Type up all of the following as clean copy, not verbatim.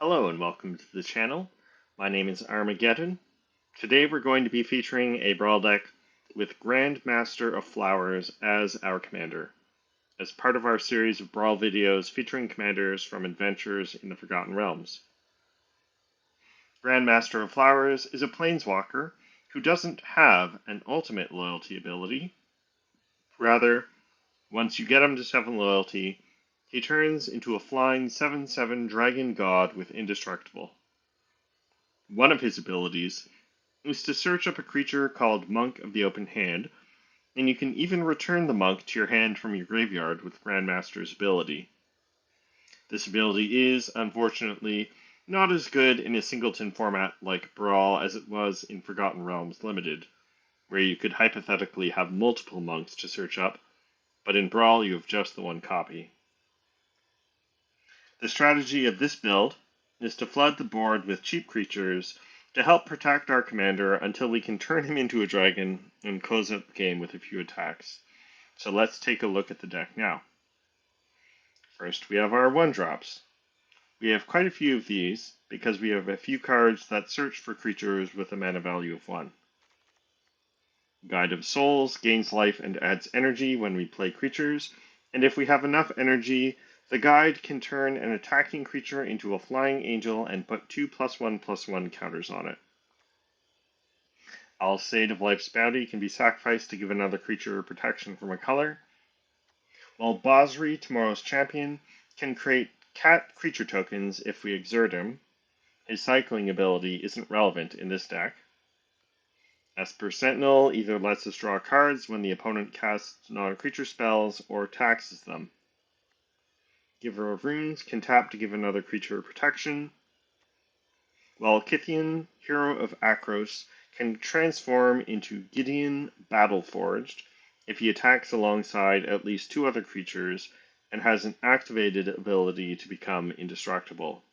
Hello and welcome to the channel. My name is Armageddon. Today we're going to be featuring a Brawl deck with Grandmaster of Flowers as our commander, as part of our series of Brawl videos featuring commanders from Adventures in the Forgotten Realms. Grandmaster of Flowers is a planeswalker who doesn't have an ultimate loyalty ability. Rather, once you get him to 7 loyalty, he turns into a flying 7/7 dragon god with indestructible. One of his abilities is to search up a creature called Monk of the Open Hand, and you can even return the monk to your hand from your graveyard with Grandmaster's ability. This ability is, unfortunately, not as good in a singleton format like Brawl as it was in Forgotten Realms Limited, where you could hypothetically have multiple monks to search up, but in Brawl you have just the one copy. The strategy of this build is to flood the board with cheap creatures to help protect our commander until we can turn him into a dragon and close out the game with a few attacks. So let's take a look at the deck now. First, we have our 1-drops. We have quite a few of these because we have a few cards that search for creatures with a mana value of 1. Guide of Souls gains life and adds energy when we play creatures, and if we have enough energy, the guide can turn an attacking creature into a flying angel and put 2/1/1 counters on it. Alseid of Life's Bounty can be sacrificed to give another creature protection from a color, while Basri, Tomorrow's Champion, can create cat creature tokens if we exert him. His cycling ability isn't relevant in this deck. Esper Sentinel either lets us draw cards when the opponent casts non-creature spells or taxes them. Giver of Runes can tap to give another creature protection, while Kithian, Hero of Akros, can transform into Gideon Battleforged if he attacks alongside at least 2 other creatures and has an activated ability to become indestructible.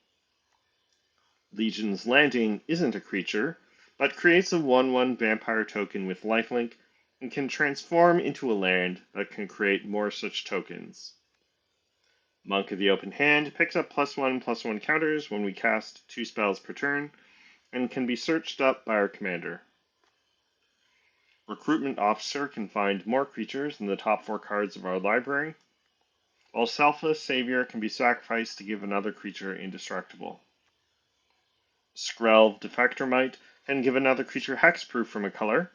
Legion's Landing isn't a creature, but creates a 1/1 vampire token with lifelink and can transform into a land that can create more such tokens. Monk of the Open Hand picks up +1/+1 counters when we cast 2 spells per turn, and can be searched up by our commander. Recruitment Officer can find more creatures than the top 4 cards of our library, while Selfless Savior can be sacrificed to give another creature indestructible. Skrelv Defector Might can give another creature hexproof from a color,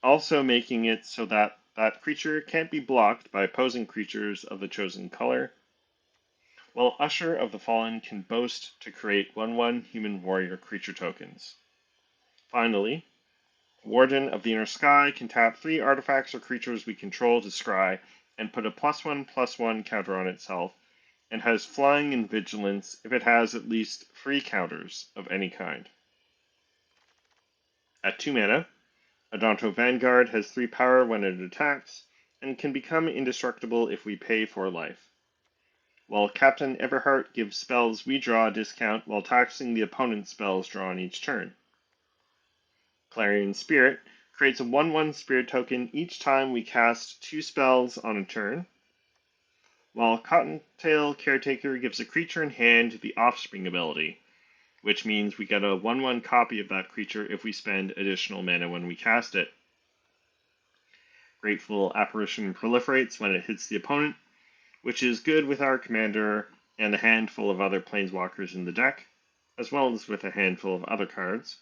also making it so that that creature can't be blocked by opposing creatures of the chosen color, while Usher of the Fallen can boast to create 1/1 human warrior creature tokens. Finally, Warden of the Inner Sky can tap 3 artifacts or creatures we control to scry and put a +1/+1 counter on itself, and has flying and vigilance if it has at least 3 counters of any kind. At 2 mana, Adonto Vanguard has 3 power when it attacks, and can become indestructible if we pay 4 life, while Captain Everheart gives spells we draw a discount while taxing the opponent's spells drawn each turn. Clarion Spirit creates a 1/1 spirit token each time we cast 2 spells on a turn, while Cottontail Caretaker gives a creature in hand the Offspring ability, which means we get a 1/1 copy of that creature if we spend additional mana when we cast it. Grateful Apparition proliferates when it hits the opponent, which is good with our commander and a handful of other planeswalkers in the deck, as well as with a handful of other cards,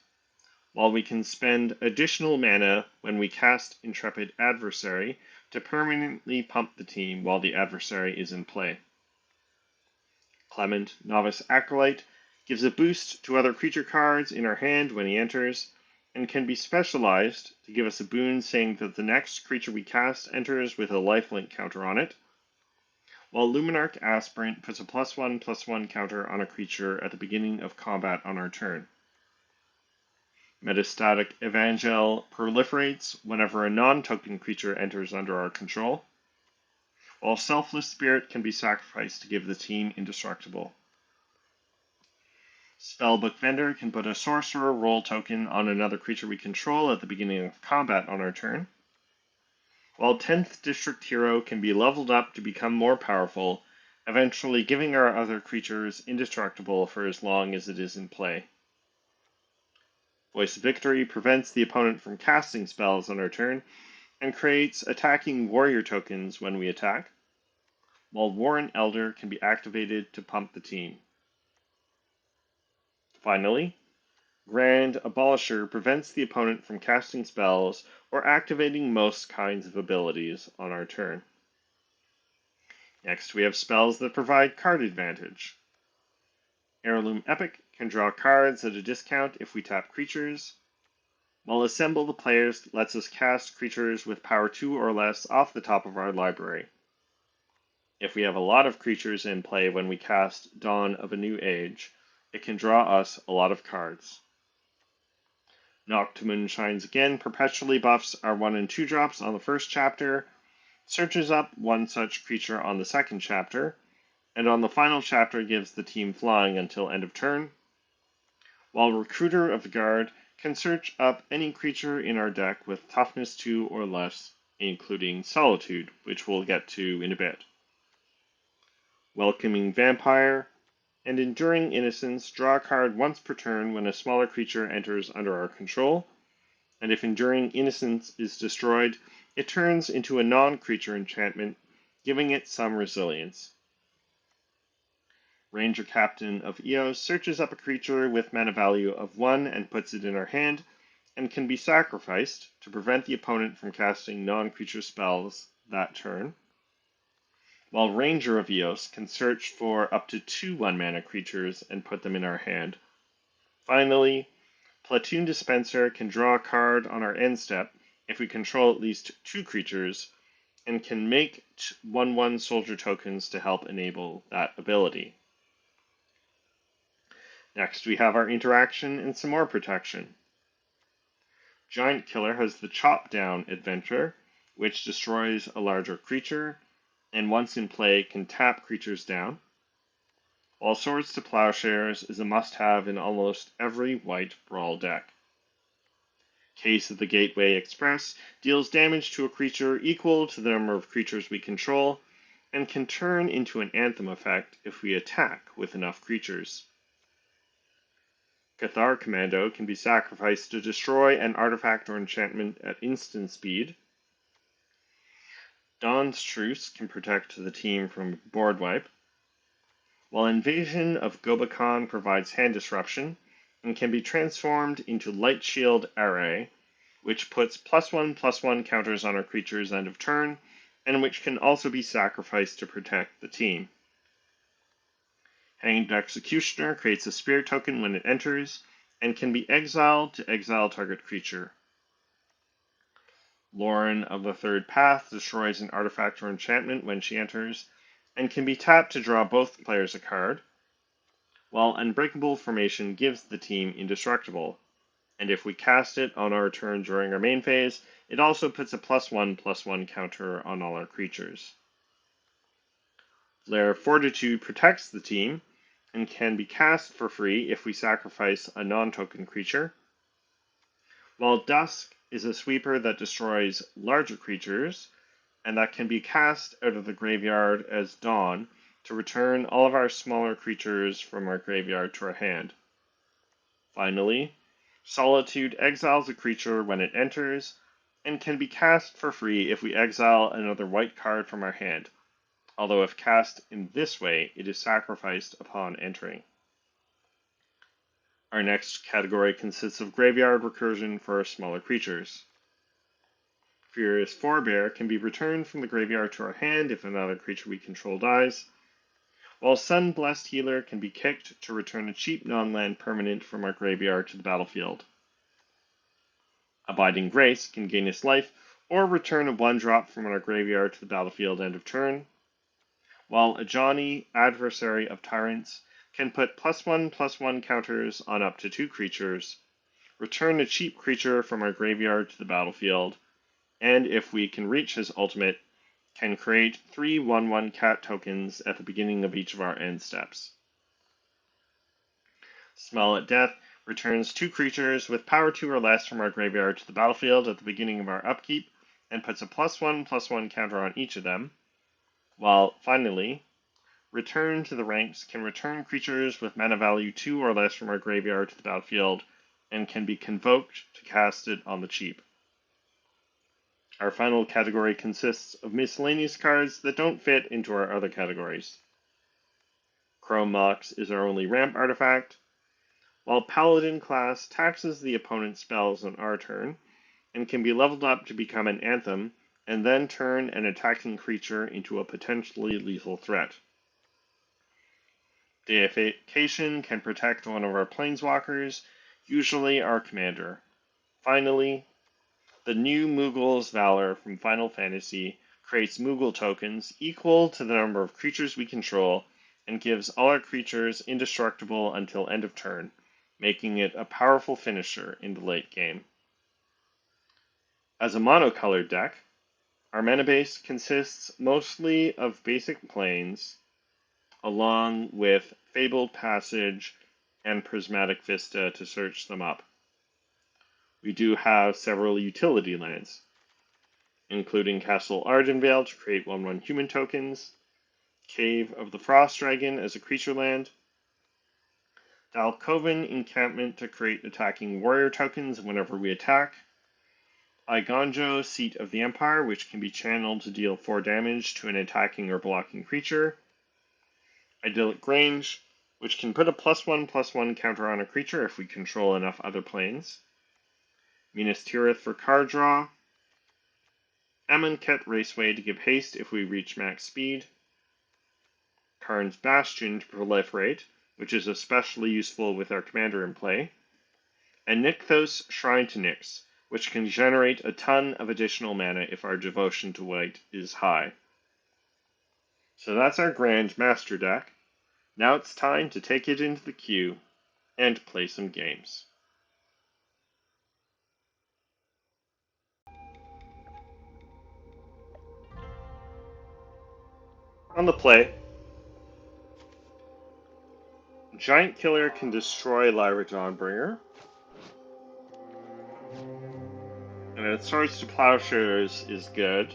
while we can spend additional mana when we cast Intrepid Adversary to permanently pump the team while the adversary is in play. Clement, Novice Acolyte, gives a boost to other creature cards in our hand when he enters, and can be specialized to give us a boon saying that the next creature we cast enters with a lifelink counter on it, while Luminarch Aspirant puts a +1/+1 counter on a creature at the beginning of combat on our turn. Metastatic Evangel proliferates whenever a non-token creature enters under our control, while Selfless Spirit can be sacrificed to give the team indestructible. Spellbook Vendor can put a Sorcerer Roll token on another creature we control at the beginning of combat on our turn, while 10th District Hero can be leveled up to become more powerful eventually giving our other creatures indestructible for as long as it is in play. Voice of Victory prevents the opponent from casting spells on our turn and creates attacking warrior tokens when we attack, while Warren Elder can be activated to pump the team. Finally, Grand Abolisher prevents the opponent from casting spells or activating most kinds of abilities on our turn. Next, we have spells that provide card advantage. Heirloom Epic can draw cards at a discount if we tap creatures, while Assemble the Players lets us cast creatures with power 2 or less off the top of our library. If we have a lot of creatures in play when we cast Dawn of a New Age, it can draw us a lot of cards. Noctimun Shines Again perpetually buffs our 1 and 2 drops on the first chapter, searches up one such creature on the second chapter, and on the final chapter gives the team flying until end of turn, while Recruiter of the Guard can search up any creature in our deck with toughness 2 or less, including Solitude, which we'll get to in a bit. Welcoming Vampire and Enduring Innocence draw a card once per turn when a smaller creature enters under our control, and if Enduring Innocence is destroyed, it turns into a non-creature enchantment, giving it some resilience. Ranger Captain of Eos searches up a creature with mana value of 1 and puts it in our hand, and can be sacrificed to prevent the opponent from casting non-creature spells that turn, while Ranger of Eos can search for up to 2 1-mana creatures and put them in our hand. Finally, Platoon Dispenser can draw a card on our end step if we control at least 2 creatures, and can make 1/1 soldier tokens to help enable that ability. Next, we have our interaction and some more protection. Giant Killer has the Chop Down adventure, which destroys a larger creature, and once in play can tap creatures down, while Swords to Plowshares is a must-have in almost every white Brawl deck. Case of the Gateway Express deals damage to a creature equal to the number of creatures we control, and can turn into an Anthem effect if we attack with enough creatures. Cathar Commando can be sacrificed to destroy an artifact or enchantment at instant speed. Dawn's Truce can protect the team from board wipe, while Invasion of Gobakhan provides hand disruption and can be transformed into Light Shield Array, which puts +1/+1 counters on our creatures end of turn, and which can also be sacrificed to protect the team. Hanged Executioner creates a spirit token when it enters, and can be exiled to exile target creature. Lauren of the Third Path destroys an artifact or enchantment when she enters, and can be tapped to draw both players a card, while Unbreakable Formation gives the team indestructible, and if we cast it on our turn during our main phase, it also puts a +1/+1 counter on all our creatures. Flare of Fortitude protects the team, and can be cast for free if we sacrifice a non-token creature, while Dusk is a sweeper that destroys larger creatures, and that can be cast out of the graveyard as Dawn to return all of our smaller creatures from our graveyard to our hand. Finally, Solitude exiles a creature when it enters, and can be cast for free if we exile another white card from our hand, although if cast in this way, it is sacrificed upon entering. Our next category consists of graveyard recursion for our smaller creatures. Furious Forebear can be returned from the graveyard to our hand if another creature we control dies, while Sun-Blessed Healer can be kicked to return a cheap non-land permanent from our graveyard to the battlefield. Abiding Grace can gain its life or return a 1-drop from our graveyard to the battlefield end of turn, while Ajani, Adversary of Tyrants, can put +1/+1 counters on up to 2 creatures, return a cheap creature from our graveyard to the battlefield, and if we can reach his ultimate, can create 3 1/1 cat tokens at the beginning of each of our end steps. Smell at Death returns 2 creatures with power 2 or less from our graveyard to the battlefield at the beginning of our upkeep, and puts a +1/+1 counter on each of them, while finally, Return to the Ranks can return creatures with mana value 2 or less from our graveyard to the battlefield, and can be convoked to cast it on the cheap. Our final category consists of miscellaneous cards that don't fit into our other categories. Chrome Mox is our only ramp artifact, while Paladin class taxes the opponent's spells on our turn, and can be leveled up to become an Anthem, and then turn an attacking creature into a potentially lethal threat. Deification can protect one of our planeswalkers, usually our commander. Finally, the new Moogle's Valor from Final Fantasy creates Moogle tokens equal to the number of creatures we control, and gives all our creatures indestructible until end of turn, making it a powerful finisher in the late game. As a monocolored deck, our mana base consists mostly of basic planes, along with Fabled Passage and Prismatic Vista to search them up. We do have several utility lands, including Castle Ardenvale to create 1/1 human tokens, Cave of the Frost Dragon as a creature land, Dalkoven Encampment to create attacking warrior tokens whenever we attack, Igonjo, Seat of the Empire, which can be channeled to deal 4 damage to an attacking or blocking creature, Idyllic Grange, which can put a +1/+1 counter on a creature if we control enough other planes, Minas Tirith for card draw, Amonkhet Raceway to give haste if we reach max speed, Karn's Bastion to proliferate, which is especially useful with our commander in play, and Nykthos Shrine to Nyx, which can generate a ton of additional mana if our devotion to white is high. So that's our Grand Master deck. Now it's time to take it into the queue and play some games. On the play, Giant Killer can destroy Lyra Dawnbringer, and its Swords to Plowshares is good.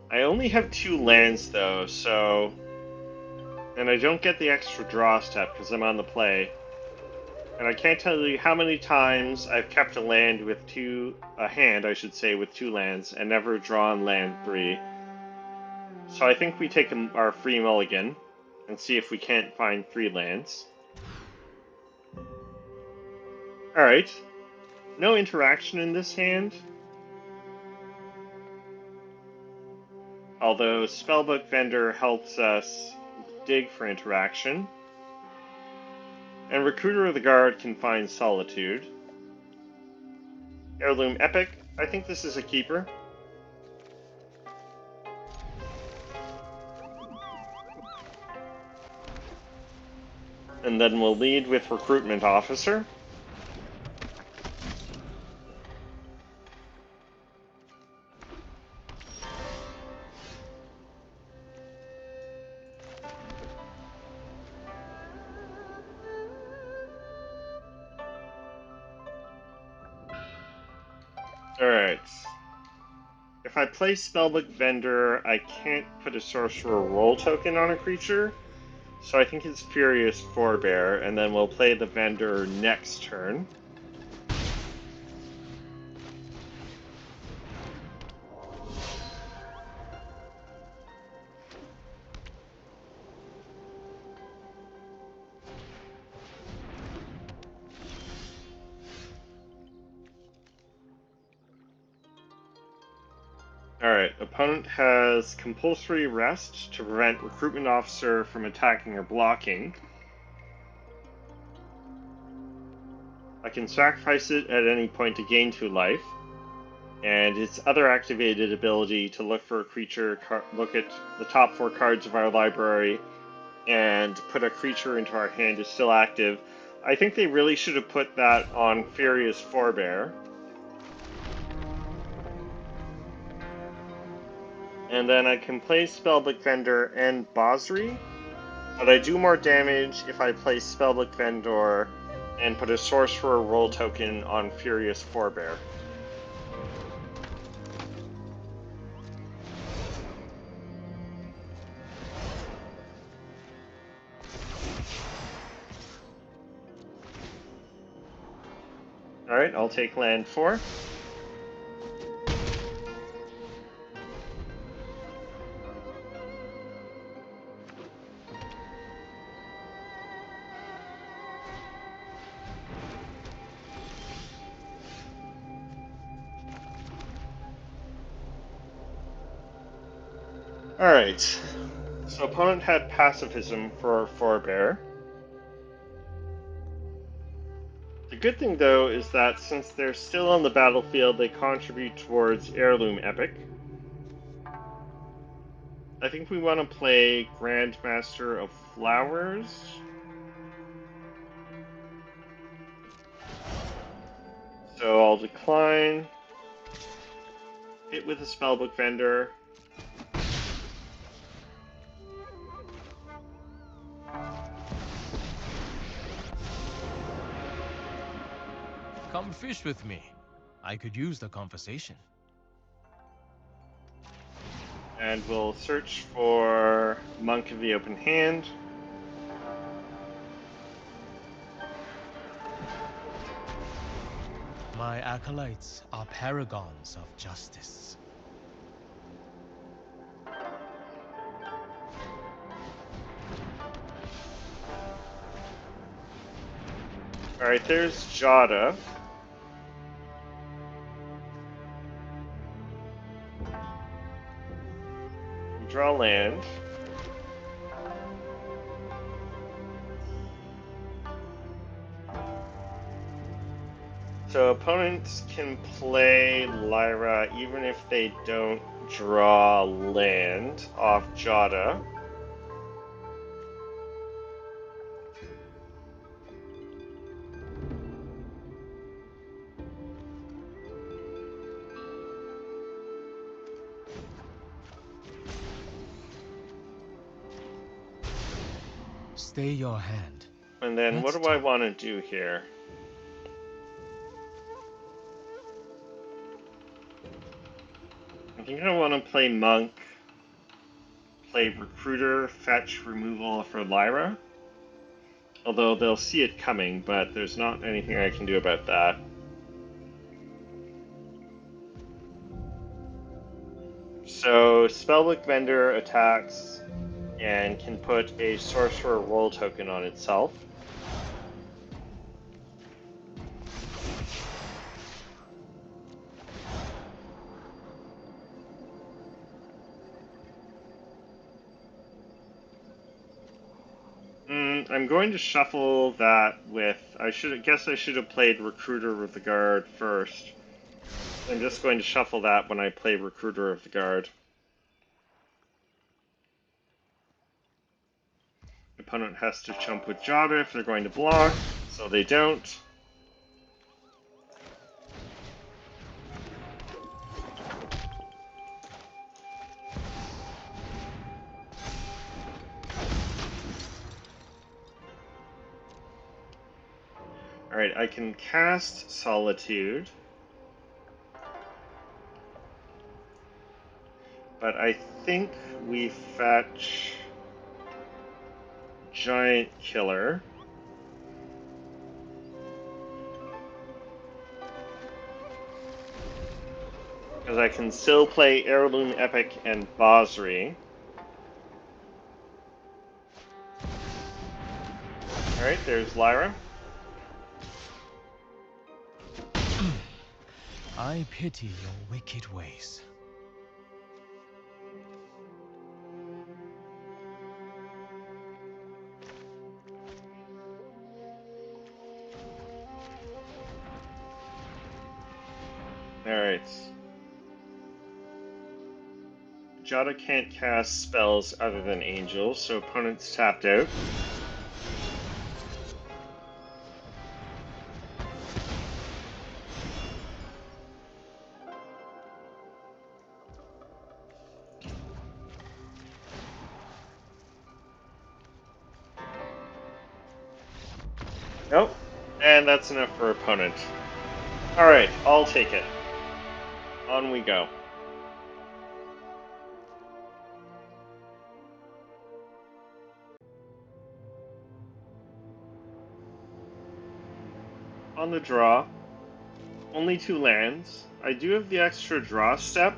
I only have 2 lands though, and I don't get the extra draw step because I'm on the play. And I can't tell you how many times I've kept a hand, with 2 lands, and never drawn land 3. So I think we take our free mulligan, and see if we can't find 3 lands. Alright, no interaction in this hand. Although Spellbook Vendor helps us dig for interaction. And Recruiter of the Guard can find Solitude. Heirloom Epic, I think this is a keeper. And then we'll lead with Recruitment Officer. Alright. If I play Spellbook Vendor, I can't put a Sorcerer Roll token on a creature, so I think it's Furious Forebear, and then we'll play the Vendor next turn. Alright, opponent has Compulsory Rest to prevent Recruitment Officer from attacking or blocking. I can sacrifice it at any point to gain 2 life, and its other activated ability to look for a creature, look at the top 4 cards of our library, and put a creature into our hand is still active. I think they really should have put that on Furious Forebear. And then I can play Spellbook Vendor and Basri, but I do more damage if I play Spellbook Vendor and put a Sorcerer Roll token on Furious Forebear. Alright, I'll take land 4. Alright, so opponent had pacifism for forebear. The good thing, though, is that since they're still on the battlefield, they contribute towards Heirloom Epic. I think we want to play Grandmaster of Flowers. So I'll decline, hit with a Spellbook Vendor. Come fish with me. I could use the conversation. And we'll search for Monk of the Open Hand. My acolytes are paragons of justice. Alright, there's Jada. We draw land. So opponents can play Lyra even if they don't draw land off Jada. Stay your hand. And then what Let's do I talk. want to do here? I think I want to play Monk, play Recruiter, fetch removal for Lyra. Although they'll see it coming, but there's not anything I can do about that. So Spellbook Vendor attacks and can put a Sorcerer Roll token on itself. I'm going to shuffle that with. I should have played Recruiter of the Guard first. I'm just going to shuffle that when I play Recruiter of the Guard. Opponent has to jump with Jada if they're going to block, so they don't. Alright, I can cast Solitude. But I think we fetch Giant Killer. Because I can still play Heirloom Epic and Basri. Alright, there's Lyra. I pity your wicked ways. Alright. Jada can't cast spells other than Angels, so opponent's tapped out. Nope. And that's enough for opponent. Alright, I'll take it. On we go. On the draw, only 2 lands. I do have the extra draw step,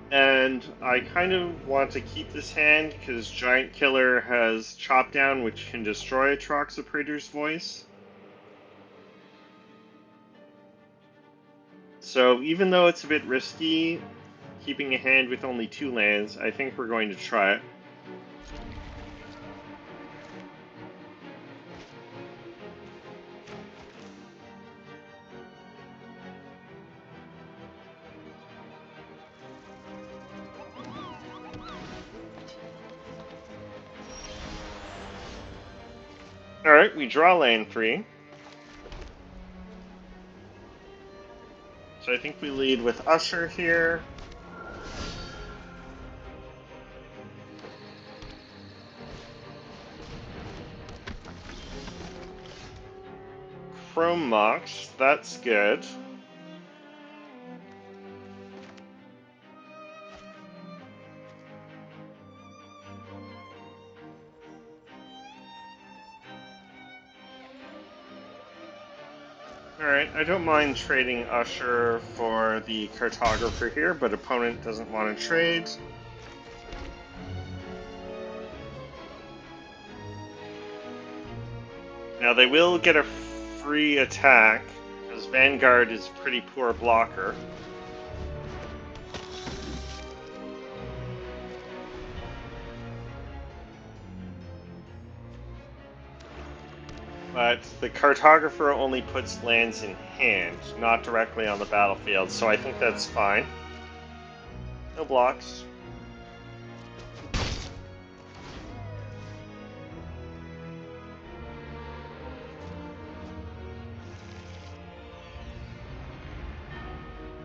and I kind of want to keep this hand because Giant Killer has Chop Down, which can destroy a Troxa Praetor's Voice. So even though it's a bit risky, keeping a hand with only 2 lands, I think we're going to try it. Alright, we draw lane 3. So I think we lead with Usher here. Chrome Mox, that's good. Alright, I don't mind trading Usher for the Cartographer here, but opponent doesn't want to trade. Now they will get a free attack, because Vanguard is a pretty poor blocker. But the Cartographer only puts lands in hand, not directly on the battlefield, so I think that's fine. No blocks.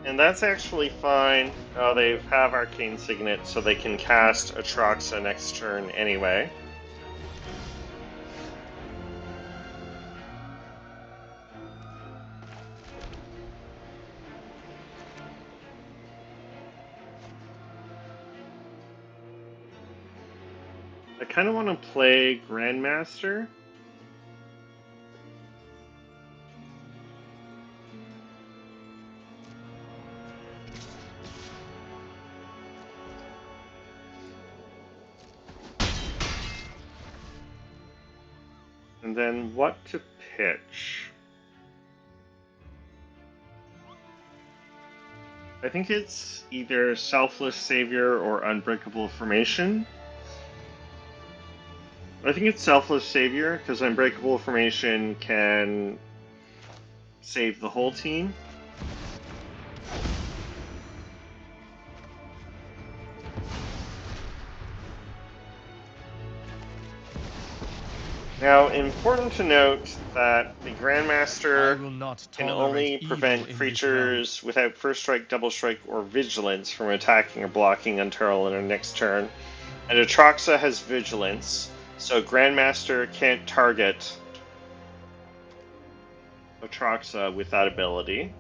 And that's actually fine. Oh, they have Arcane Signet, so they can cast Atraxa next turn anyway. I kind of want to play Grandmaster. And then what to pitch? I think it's either Selfless Savior or Unbreakable Formation. I think it's Selfless Savior, because Unbreakable Formation can save the whole team. Now, important to note that the Grandmaster can only prevent creatures without First Strike, Double Strike, or Vigilance from attacking or blocking until their next turn. And Atraxa has Vigilance, so Grandmaster can't target Atraxa with that ability.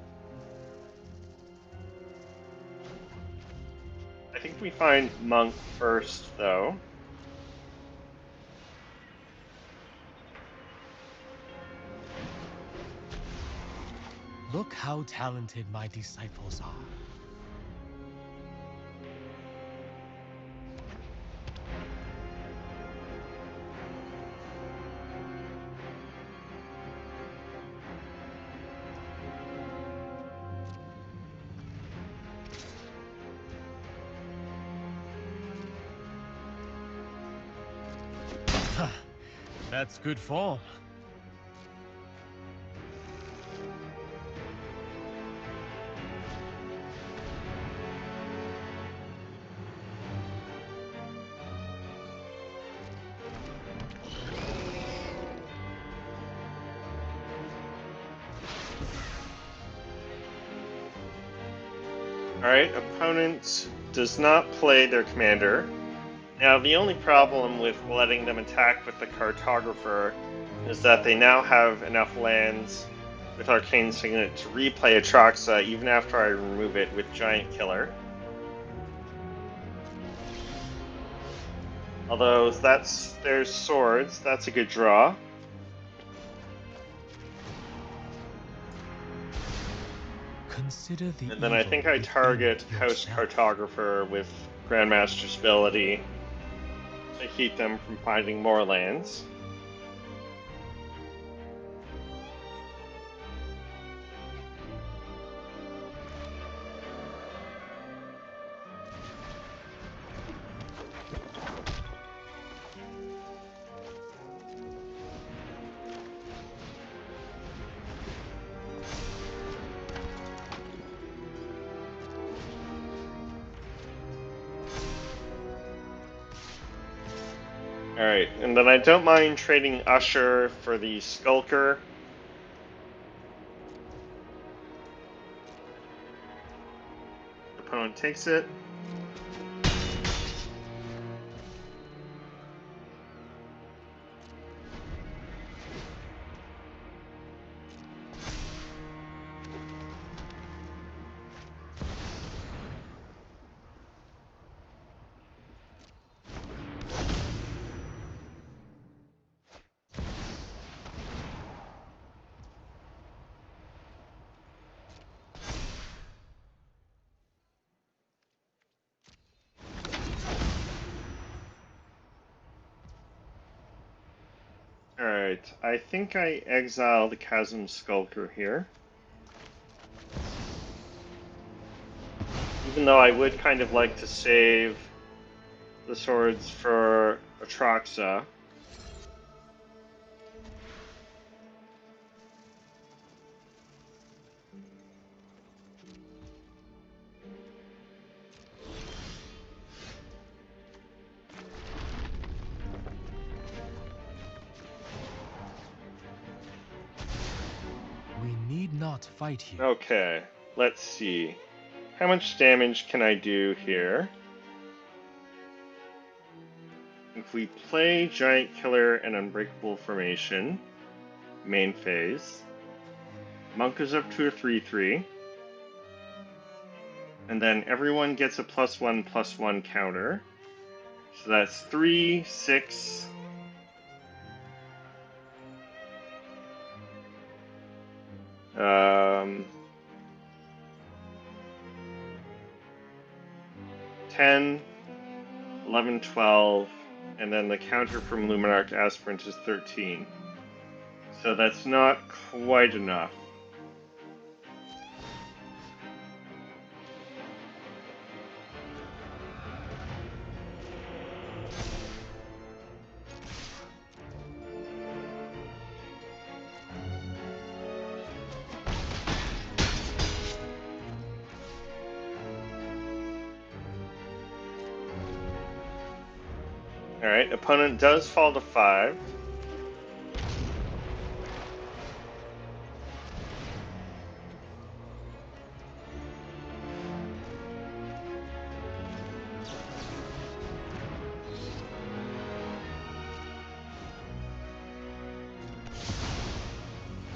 I think we find Monk first, though. Look how talented my disciples are. That's good form. Alright, opponent does not play their commander. Now, the only problem with letting them attack with the Cartographer is that they now have enough lands with Arcane Signet to replay Atraxa even after I remove it with Giant Killer. Although there's swords, that's a good draw. Consider the And then I think I target House Cartographer with Grandmaster's ability to keep them from finding more lands. Alright, and then I don't mind trading Usher for the Skulker. Opponent takes it. Alright, I think I exile the Chasm Skulker here. Even though I would kind of like to save the swords for Atraxa. We need not fight here. Okay, let's see. How much damage can I do here? If we play Giant Killer and Unbreakable Formation, main phase, Monk is up to a 3/3, and then everyone gets a +1/+1 counter. So that's 3, 6, um, 10, 11, 12, and then the counter from Luminarch Aspirant is 13. So that's not quite enough. Alright, opponent does fall to 5.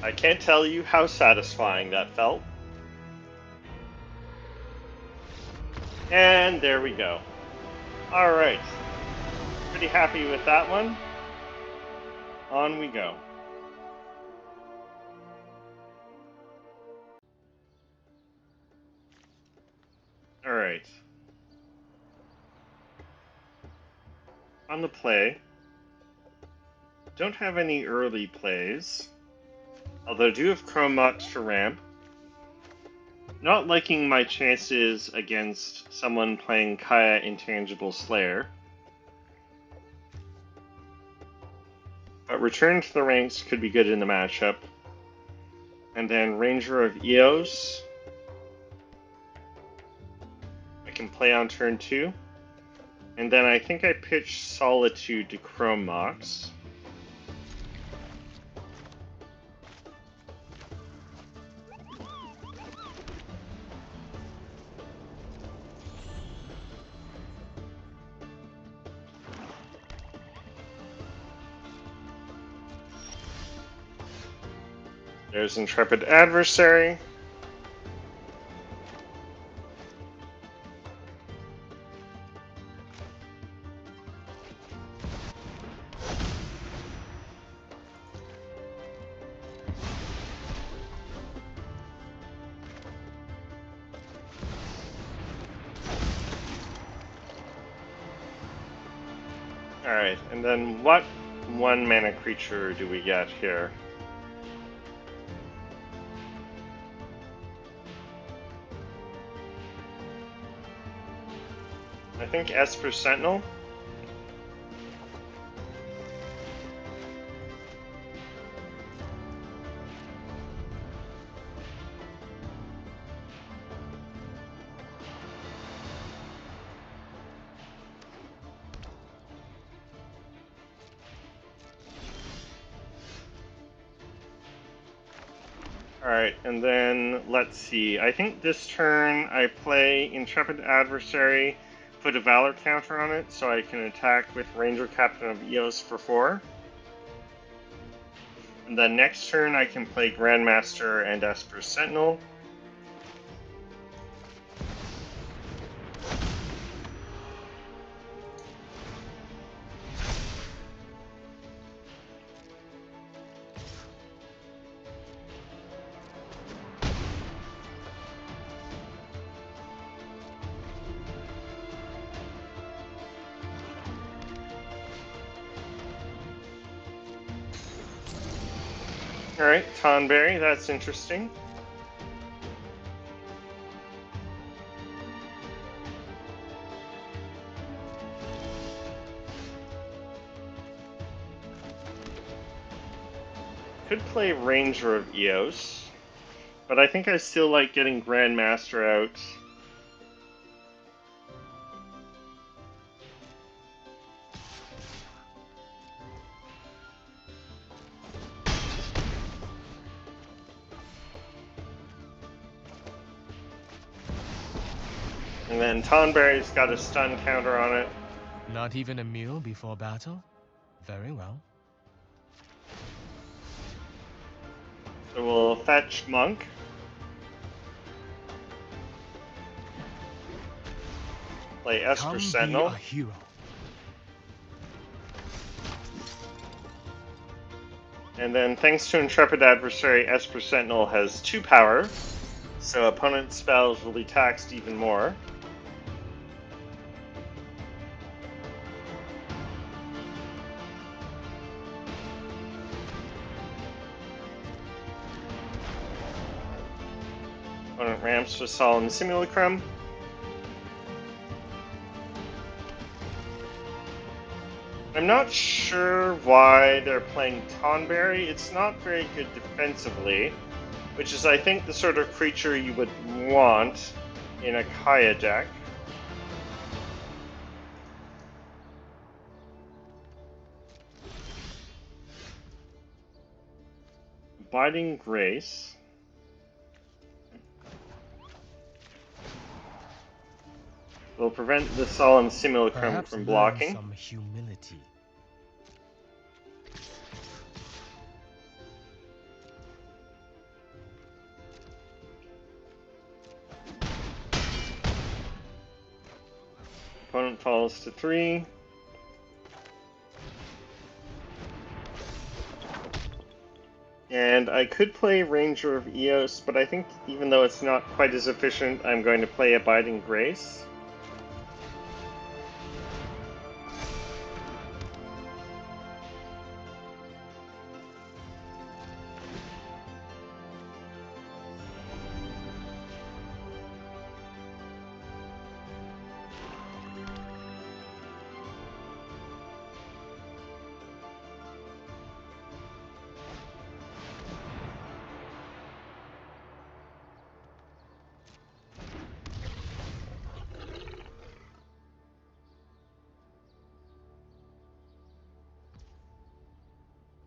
I can't tell you how satisfying that felt. And there we go. Alright. Pretty happy with that one. On we go. Alright. On the play. Don't have any early plays. Although I do have Chrome Mox for ramp. Not liking my chances against someone playing Kaya Intangible Slayer. But Return to the Ranks could be good in the matchup. And then Ranger of Eos. I can play on turn 2. And then I think I pitch Solitude to Chrome Mox. There's Intrepid Adversary. Alright, and then what 1-mana creature do we get here? I think Esper Sentinel. Alright, and then let's see. I think this turn I play Intrepid Adversary, put a Valor counter on it so I can attack with Ranger Captain of Eos for 4. And then next turn I can play Grandmaster and Esper Sentinel. Alright, Tonberry, that's interesting. Could play Ranger of Eos, but I think I still like getting Grandmaster out. And then Tonberry's got a stun counter on it. Not even a meal before battle? Very well. So we'll fetch Monk. Play Esper Come Sentinel. be a hero. And then thanks to Intrepid Adversary, Esper Sentinel has 2 power, so opponent spells will be taxed even more. Opponent ramps with Solemn Simulacrum. I'm not sure why they're playing Tonberry. It's not very good defensively, which is, I think, the sort of creature you would want in a Kaya deck. Abiding Grace. Will prevent the Solemn Simulacrum Perhaps from learn blocking. some humility. Opponent falls to 3. And I could play Ranger of Eos, but I think even though it's not quite as efficient, I'm going to play Abiding Grace.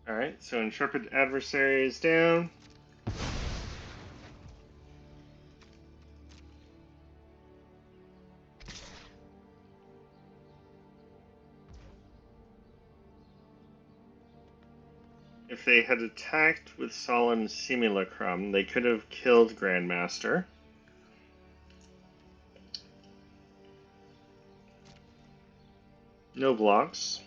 Alright, so Intrepid Adversary is down. If they had attacked with Solemn Simulacrum, they could have killed Grandmaster. No blocks.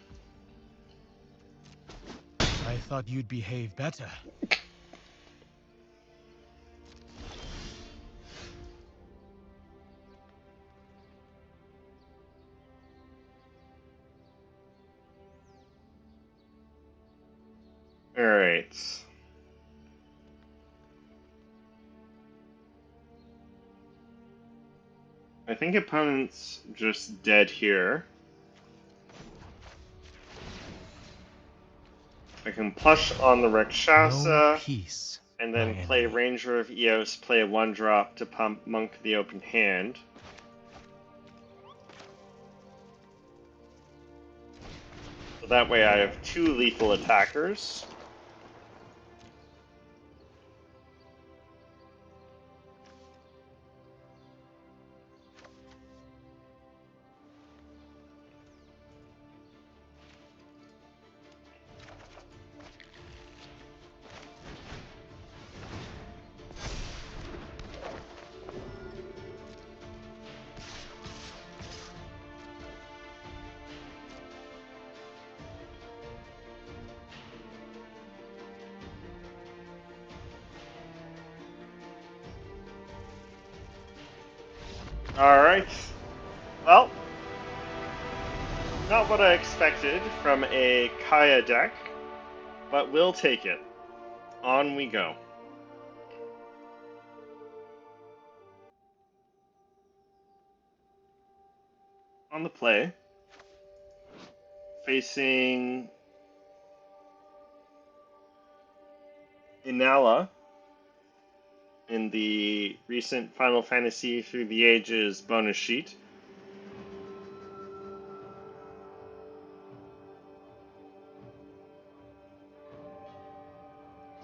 I thought you'd behave better. Alright. I think opponent's just dead here. I can plush on the No Rakshasa, peace, and my then play enemy. Ranger of Eos, play a 1-drop to pump Monk the open hand. So that way I have 2 lethal attackers. Alright. Well, not what I expected from a Kaya deck, but we'll take it. On we go. On the play, facing Inala in the recent Final Fantasy Through the Ages bonus sheet.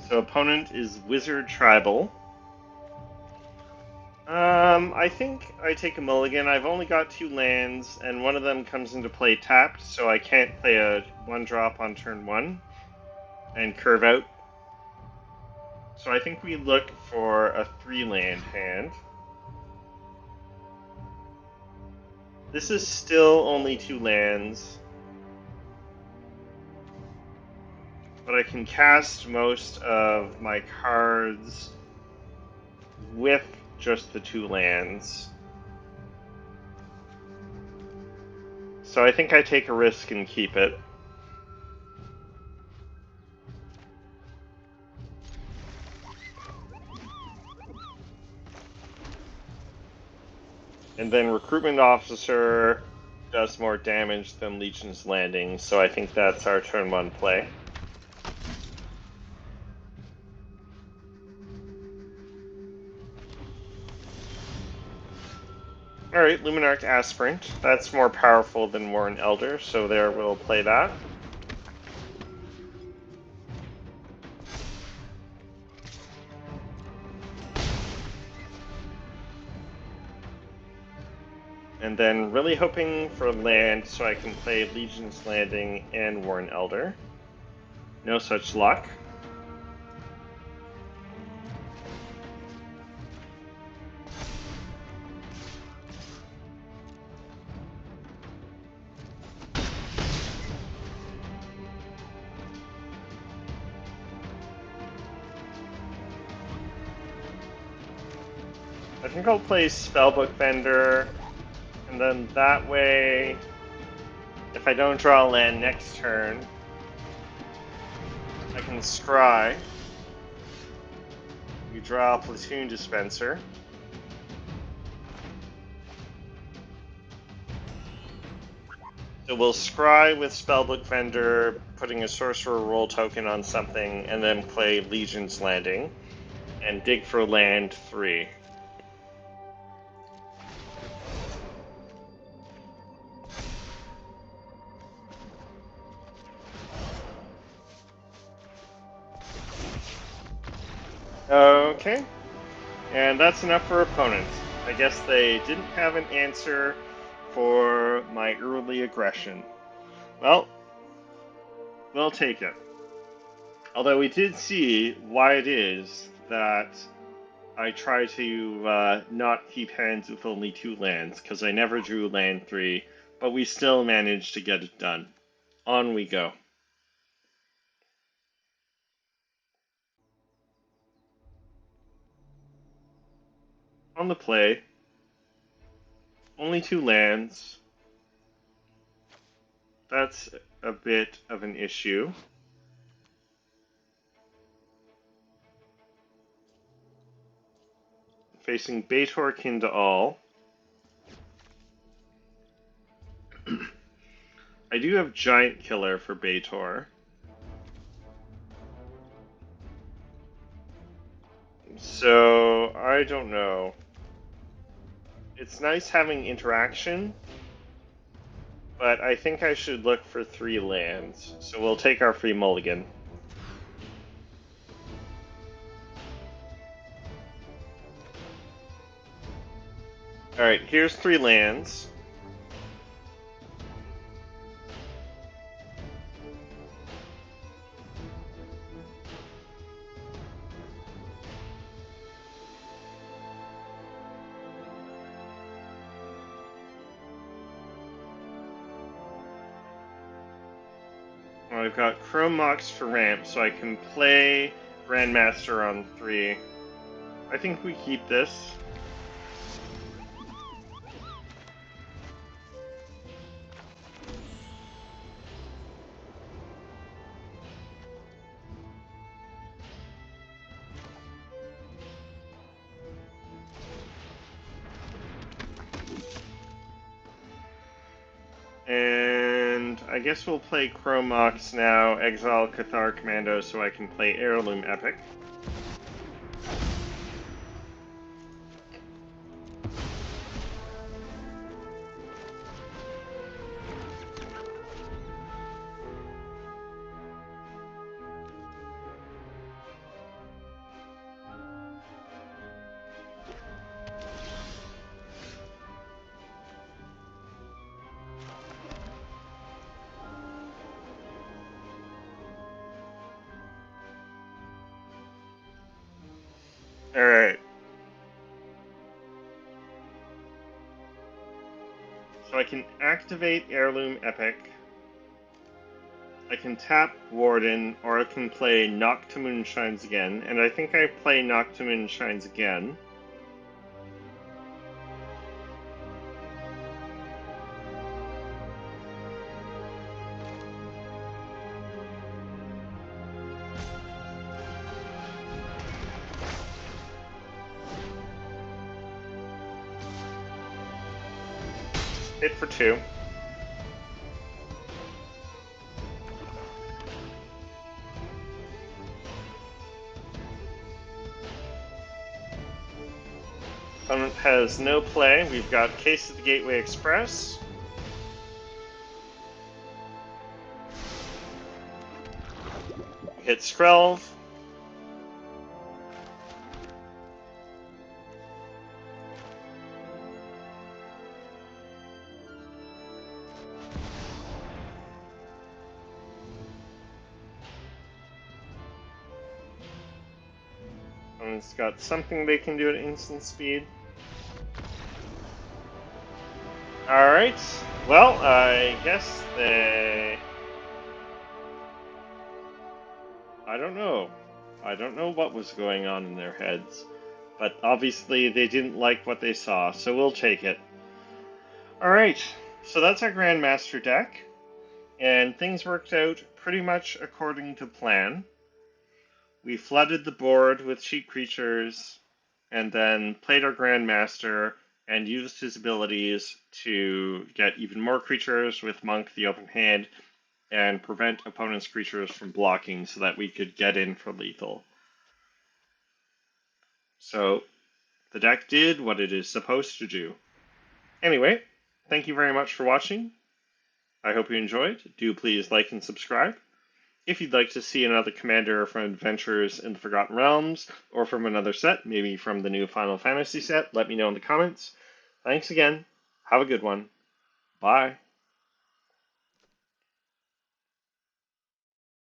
So opponent is Wizard Tribal. I think I take a mulligan. I've only got 2 lands, and one of them comes into play tapped, so I can't play a 1-drop on turn 1 and curve out. So I think we look for a 3-land hand. This is still only 2 lands, but I can cast most of my cards with just the 2 lands. So I think I take a risk and keep it. And then Recruitment Officer does more damage than Legion's Landing, so I think that's our turn 1 play. Alright, Luminarch Aspirant. That's more powerful than Warren Elder, so there we'll play that. And then really hoping for land so I can play Legion's Landing and Warren Elder. No such luck. I think I'll play Spellbook Vendor, and then that way, if I don't draw a land next turn, I can scry. You draw a Platoon Dispenser. So we'll scry with Spellbook Vendor, putting a Sorcerer Roll token on something, and then play Legion's Landing, and dig for land 3. Okay, and that's enough for opponents. I guess they didn't have an answer for my early aggression. Well, we'll take it. Although we did see why it is that I try to not keep hands with only 2 lands, because I never drew land 3, but we still managed to get it done. On we go. On the play, only 2 lands. That's a bit of an issue. facing Baitor kin to all. I do have Giant Killer for Baitor. So, I don't know. It's nice having interaction, but I think I should look for 3 lands. So we'll take our free mulligan. Alright, here's 3 lands. I've got Chrome Mox for ramp, so I can play Grandmaster on 3. I think we keep this. And I guess we'll play Chrome Mox now, exile Cathar Commando so I can play Heirloom Epic. Alright. So I can activate Heirloom Epic. I can tap Warden, or I can play Noctimoon Shines Again, and I think I play Noctimoon Shines Again. Hit for 2. Opponent has no play. We've got Case of the Gateway Express. Hit Skrelv. Opponent's got something they can do at instant speed. Alright, well, I guess they... I don't know. I don't know what was going on in their heads. But obviously they didn't like what they saw, so we'll take it. Alright, so that's our Grandmaster deck. And things worked out pretty much according to plan. We flooded the board with cheap creatures, and then played our Grandmaster and used his abilities to get even more creatures with Monk the Open Hand and prevent opponent's creatures from blocking so that we could get in for lethal. So the deck did what it is supposed to do. Anyway, thank you very much for watching. I hope you enjoyed. Do please like and subscribe. If you'd like to see another commander from Adventures in the Forgotten Realms, or from another set, maybe from the new Final Fantasy set, let me know in the comments. Thanks again. Have a good one. Bye.